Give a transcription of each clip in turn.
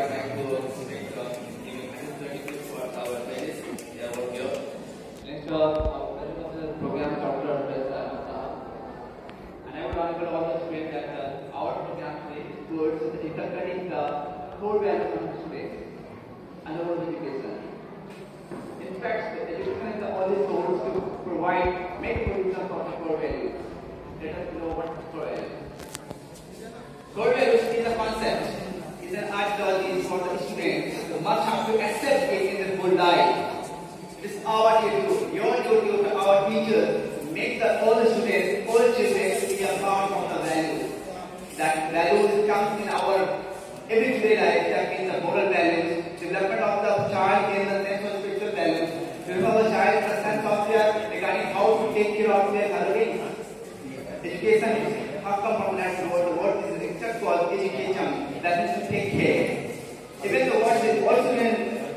would like to make giving introduction for our ladies. They are over here. Next, our president of the program, Dr. And I would like to also explain that our program today is towards inculcating the core values of students and our education. In fact, the education is the only source to provide, make provision for the core values. Let us know what core values. Core values is a concept, is an ideology for the students who must have to accept it in their whole life. It is our duty, your duty, our teachers, to make all the students, all children to be a part of the values. That values comes in our everyday life, that means the moral values, development of the child in the sense of spiritual values, development of the child in the sense of regarding how to take care of their well-being. Education how come from that word is except called education, that is to take care. Even the word is also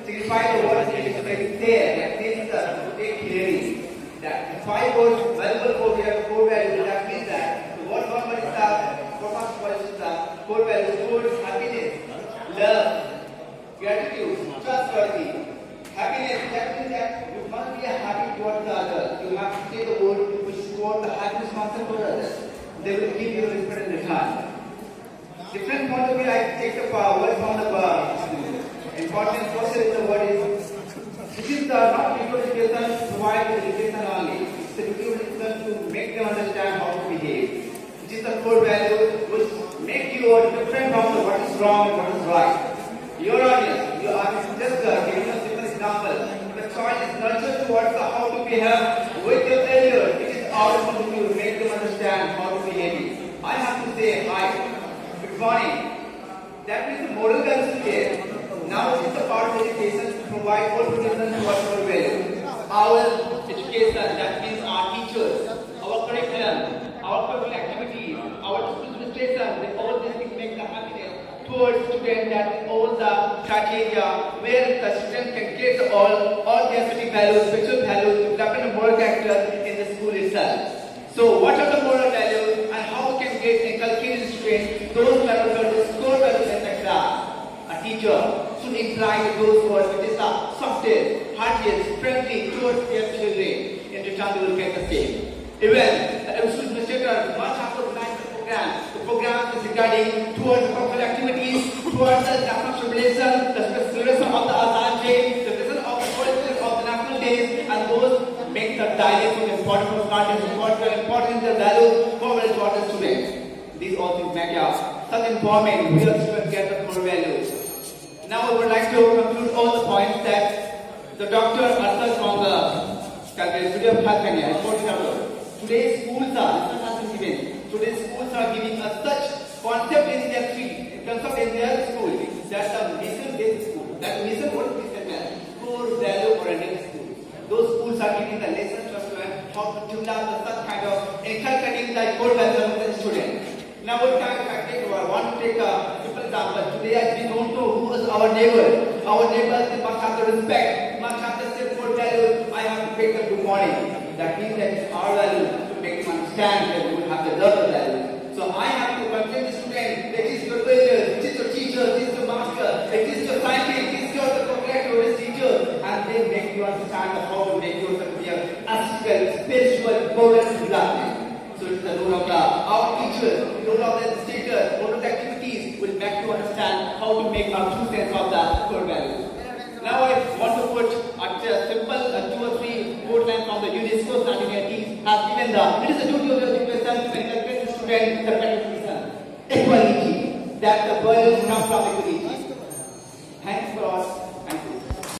signify the word is there, that means to take care. That 5 words valuable core values, that means that the word one is the core values towards happiness, love, gratitude, trustworthy. Happiness, that means that you must be happy towards the others. You have to say the word which is toward the happiness concept towards others. They will give you respect in return. Different point of view, I take the word from the important process of the word is this is the not pure education provide the education only. It's the pure education to make them understand how to behave. Which is the core value which make you different from the what is wrong and what is right. Your audience, you are just giving a simple example. The child is nurtured towards how to behave with your elders. It is our responsibility to make them understand how to behave. I have to say hi, good morning. That means the moral values there. Now it is the part of education to provide all protection to our core values. Our education, that means our teachers, our curriculum, our curricular activities, our administration, all these things make the happiness towards students, that all the criteria where the student can get all their civic values, spiritual values, development of moral character in the school itself. So what are the moral values and how can get inculcated in students those values, core values in the class? A teacher should interact with those words which is the softest, hardest, friendly towards their children. In return they will get the same. Even the school administrator must have to organize the program. The program is regarding towards the cultural activities, towards the national celebration, the celebration of the Azad Day, the celebration of the holidays of the national days, and those make the dialect important for students, important in the value for very important students. These all things make up such empowerment real students get the core values. Now I would like to conclude all the points that the Dr. Arthur from the University of California has pointed out. Today's schools are giving us such concept in their school that the mission-based school, that mission what is mission? Core value oriented school. Those schools are giving the lessons to students how to develop such kind of inculcating the core value of the student. Now what kind of I want to take a simple example. Today as we don't know who is our neighbor. Our neighbors they must have the respect, must have the same core value. I have to take them good morning. That means that it's our value to make them understand that we will have the love value. So I have to convince the student that it is your elders, it is your teacher, it is your master, it is your scientist, it is your professor, it is teacher, and they make you understand how to make yourself be a ethical, spiritual, moral development. So it's the role of our teachers, the role of the administrators, role of the activities will make you understand how to make a true sense of the core values. Now I want to put a simple 2 or 3 quote lines from the UNESCO 1980s has given it is the duty of the education to inculcate the student the education. Equality, that the values come from equality.